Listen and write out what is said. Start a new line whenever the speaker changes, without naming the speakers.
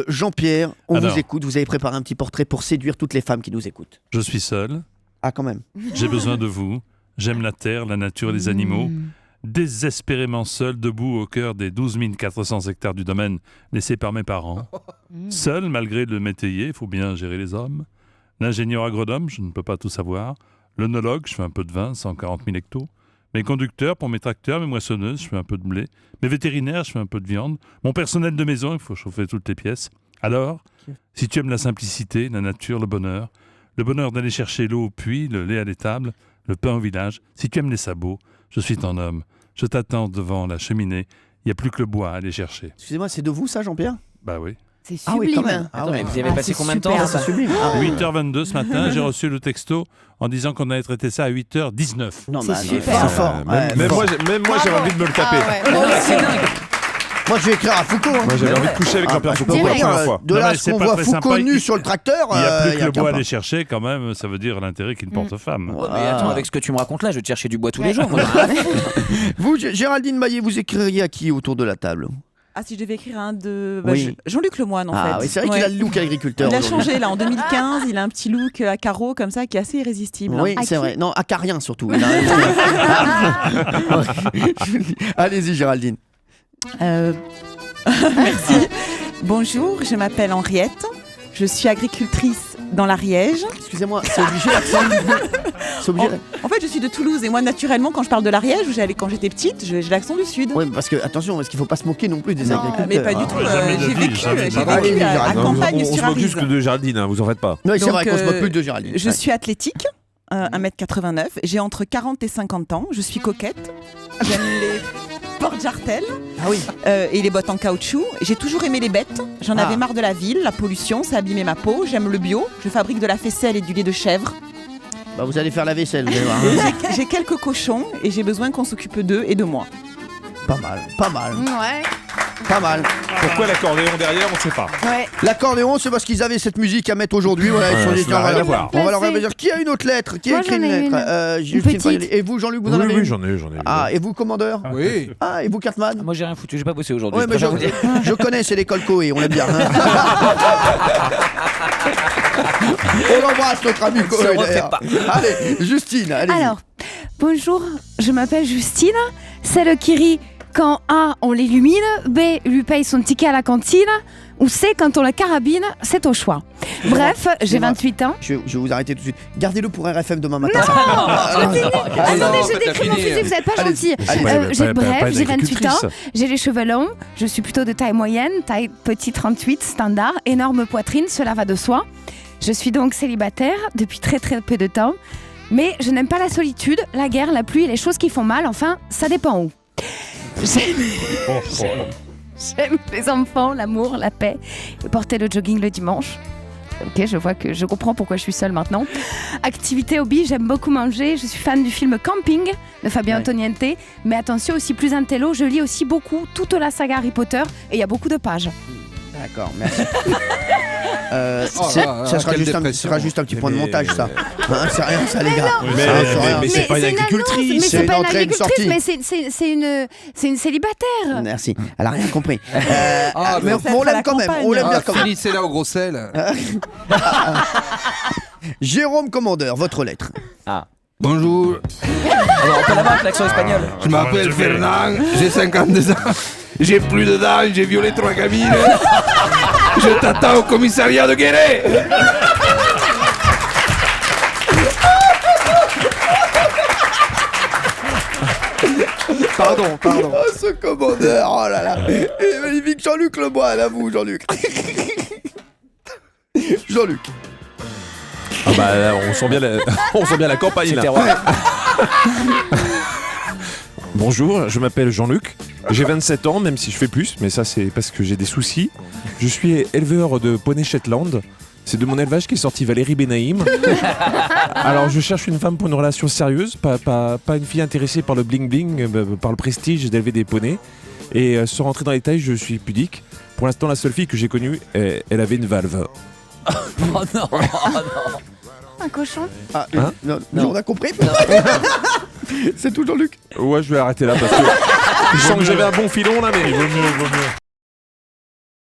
Jean-Pierre, on
Alors.
vous écoute. Vous avez préparé un petit portrait pour séduire toutes les femmes qui nous écoutent.
Je suis seul,
Ah, quand même.
j'ai besoin de vous, j'aime la terre, la nature et les animaux. Désespérément seul, debout au cœur des 12 400 hectares du domaine laissés par mes parents. Seul, malgré le métayer, il faut bien gérer les hommes. L'ingénieur agronome, je ne peux pas tout savoir. L'œnologue, je fais un peu de vin, 140 000 hectos. Mes conducteurs pour mes tracteurs, mes moissonneuses, je fais un peu de blé. Mes vétérinaires, je fais un peu de viande. Mon personnel de maison, il faut chauffer toutes les pièces. Alors, si tu aimes la simplicité, la nature, le bonheur d'aller chercher l'eau au puits, le lait à l'étable, le pain au village, si tu aimes les sabots, je suis ton homme. Je t'attends devant la cheminée. Il n'y a plus que le bois à aller chercher.
Excusez-moi, c'est de vous ça, Jean-Pierre?
Bah oui.
C'est
Ah oui, quand
sublime.
même. Ah
Attends, mais
ouais.
vous avez passé
c'est
combien de
super,
temps
ça.
C'est sublime. Ah ouais.
8h22 ce matin, j'ai reçu le texto en disant qu'on allait traiter ça à 8h19.
Non,
C'est
mais
super.
c'est fort. Ouais,
Même
fort.
moi, j'avais envie de me le taper.
C'est dingue.
Moi, je vais écrire à Foucault. hein.
Moi, j'avais envie de coucher avec Jean-Pierre Foucault pour la
direct.
première fois.
De
Non,
là à
mais
ce
c'est
qu'on
pas
voit
très
Foucault
sympa.
nu sur le tracteur,
Il n'y a plus que le
qu'un
bois à
pas.
aller chercher quand même, ça veut dire l'intérêt qu'il porte aux femmes.
Ouais, mais attends, avec ce que tu me racontes là, je vais te chercher du bois tous les jours. moi.
Vous, Géraldine Maillet, vous écririez à qui autour de la table?
Ah, si je devais écrire un de.
Oui.
Jean-Luc Lemoyne, en fait.
Ah oui, c'est vrai qu'il a le look agriculteur.
Il a
aujourd'hui.
changé là en 2015, il a un petit look à carreaux comme ça qui est assez irrésistible.
Oui,
À
c'est
qui
vrai. Non, acarien surtout. Allez-y, Géraldine.
Merci. Bonjour, je m'appelle Henriette. Je suis agricultrice dans l'Ariège.
Excusez-moi, c'est obligé l'accent. C'est obligé.
En fait, je suis de Toulouse et moi, naturellement, quand je parle de l'Ariège, où j'allais quand j'étais petite, j'ai l'accent du Sud.
Oui, parce que attention, parce qu'il faut pas se moquer non plus des
Non,
agriculteurs.
Mais pas du tout.
Jamais de
J'ai
vie,
vécu,
jamais de
j'ai
vie.
Allez,
vécu à
Géraldine.
campagne
on se
sur
moque juste
Arive.
de Géraldine, hein, vous en faites pas.
Oui, c'est
Donc,
vrai qu'on se moque plus de Géraldine.
Je suis athlétique, 1m89, j'ai entre 40 et 50 ans, je suis coquette, j'aime les porte-jartelles
Ah oui.
et les bottes en caoutchouc. J'ai toujours aimé les bêtes, j'en
Ah.
avais marre de la ville, la pollution, ça abîmait ma peau, j'aime le bio, je fabrique de la faisselle et du lait de chèvre.
Bah, vous allez faire la vaisselle, vous allez voir. hein.
J'ai quelques cochons et j'ai besoin qu'on s'occupe d'eux et de moi.
Pas mal, pas mal,
Ouais.
pas mal.
Pourquoi l'accordéon derrière, on ne sait pas.
Ouais.
L'accordéon, c'est parce qu'ils avaient cette musique à mettre aujourd'hui. Voilà, ils sont dit,
ça n'a
tiens,
rien à
on va-
voir.
on va leur dire qui a une autre lettre, qui a
Moi,
écrit une
j'en ai
lettre.
une.
Justine
petite.
Fayoli. Et vous, Jean-Luc, vous en avez
Oui,
une
j'en ai eu.
Ah, et vous, commandeur
Oui.
Ah, et vous, Cartman
Moi j'ai rien foutu, j'ai pas bossé aujourd'hui.
Ouais, mais
je préfère vous dire.
je connais, c'est l'école Coé, on l'aime bien. hein. On embrasse notre ami
Se
Coé.
refait
d'ailleurs.
pas.
Allez, Justine, allez.
Alors, bonjour, je m'appelle Justine, celle qui rit quand A, on l'illumine, B, lui paye son ticket à la cantine, ou C, quand on le carabine, c'est au choix. Bref, j'ai
Excusez-moi.
28 ans.
Je vais vous arrêter tout de suite. Gardez-le pour RFM demain matin.
Attendez,
non,
je
t'as
décris mon
fini.
physique, vous n'êtes pas
Allez-y,
gentil.
allez-y.
Bref, j'ai 28 ans, j'ai les cheveux longs, je suis plutôt de taille moyenne, taille petit 38, standard, énorme poitrine, cela va de soi. Je suis donc célibataire depuis très très peu de temps, mais je n'aime pas la solitude, la guerre, la pluie et les choses qui font mal, enfin, ça dépend où. J'aime les enfants, l'amour, la paix et porter le jogging le dimanche. Ok, je comprends pourquoi je suis seule maintenant. Activité hobby, j'aime beaucoup manger. Je suis fan du film Camping de Fabien
Ouais.
Antoniente. Mais attention, aussi plus intello, je lis aussi beaucoup toute la saga Harry Potter et il y a beaucoup de pages.
D'accord, merci.
là,
Ça sera
quelle
juste,
dépression.
un petit point de
Mais-
montage, ça. Hein, c'est rien, ça, les gars.
Mais-
Ça, c'est rien.
mais c'est pas une
annonce,
agricultrice,
mais
c'est
c'est
une
pas une
entrée, une
agricultrice,
sortie.
mais c'est une célibataire.
Merci. Elle a rien compris.
Ah,
mais
ça
on
être à
l'aime
la
quand même.
campagne.
On l'aime bien quand même.
Finissez-la au gros sel.
Jérôme Commandeur, votre lettre.
Alors,
Bonjour,
on peut l'avoir avec l'accent espagnol.
je m'appelle Fernand, j'ai 52 ans. J'ai plus de dents, j'ai violé 3 gamines. Je t'attends au commissariat de Guéret.
Pardon. Oh, ce commandeur, oh là là. Il est magnifique. Jean-Luc Lemoyne, à vous, Jean-Luc. Jean-Luc.
Ah bah là, on sent bien la campagne là. Bonjour, je m'appelle Jean-Luc. J'ai 27 ans, même si je fais plus, mais ça c'est parce que j'ai des soucis. Je suis éleveur de poney Shetland. C'est de mon élevage qu'est sortie Valérie Benaïm. Alors je cherche une femme pour une relation sérieuse, pas une fille intéressée par le bling-bling, par le prestige d'élever des poneys. Et sans rentrer dans les détails, je suis pudique. Pour l'instant, la seule fille que j'ai connue, elle avait une valve.
Oh non,
Un cochon.
Ah,
Hein
non, on a compris. C'est tout, Jean-Luc.
Ouais, je vais arrêter là parce que je sens que j'avais un bon filon là, mais...
Il vaut mieux.